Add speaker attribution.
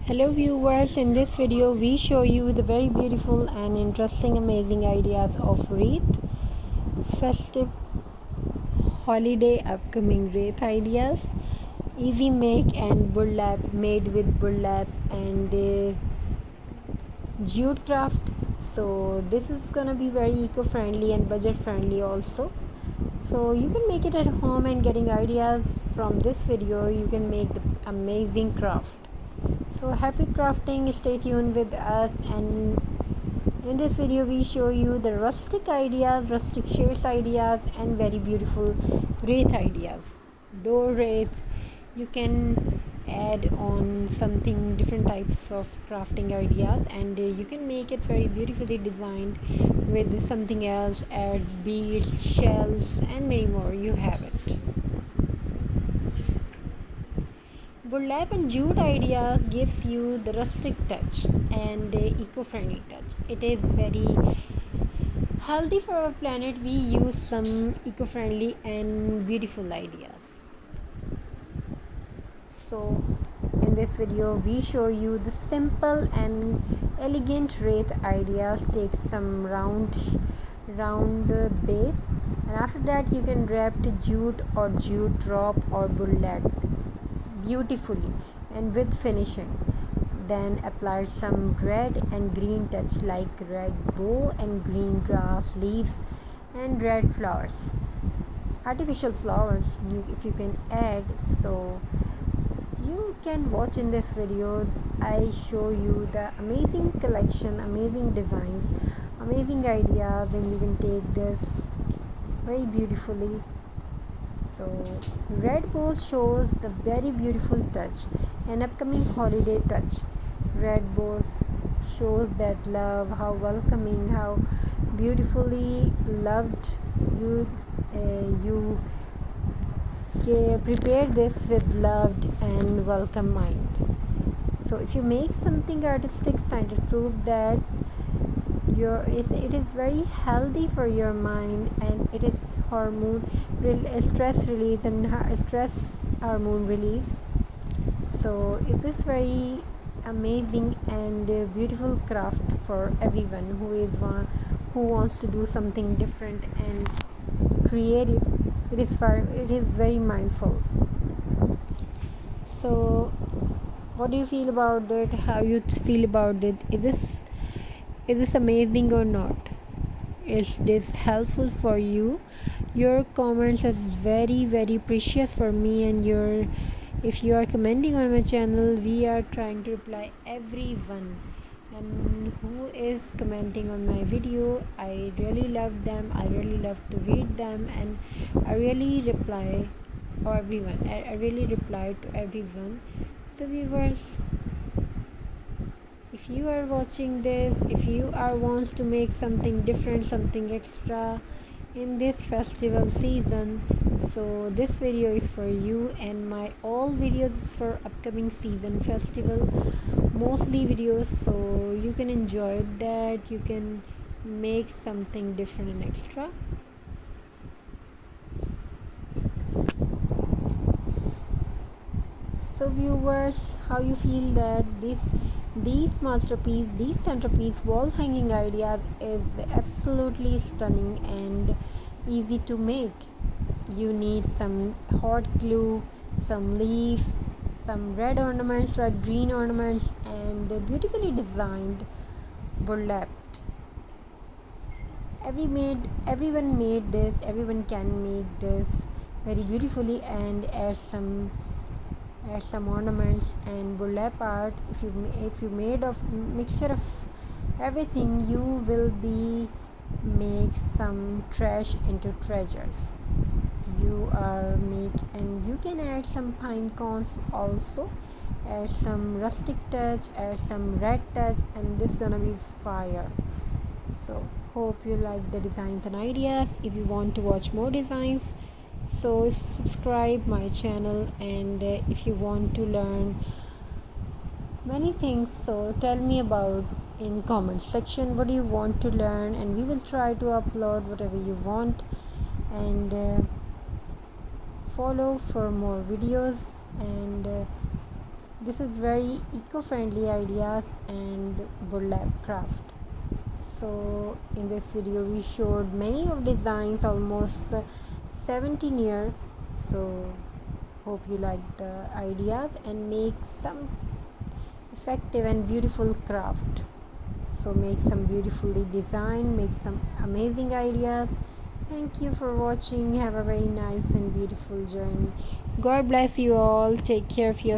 Speaker 1: Hello viewers, in this video we show you the very beautiful and interesting amazing ideas of Wreath, festive holiday upcoming Wreath ideas, easy make and burlap, made with burlap and jute craft. So this is gonna be very eco-friendly and budget-friendly also. So you can make it at home, and getting ideas from this video you can make the amazing craft. So happy crafting, stay tuned with us, and in this video we show you the rustic ideas, rustic shades ideas and very beautiful wreath ideas. Door wreath, you can add on something different types of crafting ideas, and you can make it very beautifully designed with something else, add beads, shells and many more. You have it. Burlap and jute ideas gives you the rustic touch and eco-friendly touch. It is very healthy for our planet. We use some eco-friendly and beautiful ideas. So in this video we show you the simple and elegant wreath ideas. Take some round base, and after that you can wrap the jute or jute drop or burlap beautifully and with finishing. Then apply some red and green touch like red bow and green grass leaves and red flowers, artificial flowers if you can add. So you can watch in this video. I show you the amazing collection, amazing designs, amazing ideas, and you can take this very beautifully. So red bow shows the very beautiful touch, an upcoming holiday touch. Red bows shows that love, how welcoming, how beautifully loved you prepare this with loved and welcome mind. So if you make something artistic, scientists prove that it is very healthy for your mind, and it is stress release and stress hormone release. So is this very amazing and beautiful craft for everyone who wants to do something different and creative. It is very mindful. So what do you feel about that? How you feel about it? Is this amazing or not? Is this helpful for you? Your comments is very precious for me, and if you are commenting on my channel, we are trying to reply everyone and who is commenting on my video. I really love them. I really love to read them, and I really reply everyone. I really reply to everyone. So viewers, if you are watching this, if you are wants to make something different, something extra in this festival season, so this video is for you, and my all videos is for upcoming season festival, mostly videos, so you can enjoy that. You can make something different and extra. So viewers, how you feel that these centerpiece wall hanging ideas is absolutely stunning and easy to make. You need some hot glue, some leaves, some red ornaments, red green ornaments, and beautifully designed burlap. Everyone made this. Everyone can make this very beautifully and add some ornaments and burlap art. If you made of mixture of everything, you will be make some trash into treasures. And you can add some pine cones also, add some rustic touch, add some red touch, and this gonna be fire. So hope you like the designs and ideas. If you want to watch more designs, so subscribe my channel, and if you want to learn many things, so tell me about in comment section what do you want to learn, and we will try to upload whatever you want. And follow for more videos, and This is very eco-friendly ideas and burlap craft. So in this video we showed many of designs, almost 17 here. So hope you like the ideas and make some effective and beautiful craft. So make some beautifully design, make some amazing ideas. Thank you for watching. Have a very nice and beautiful journey. God bless you all. Take care of yourself.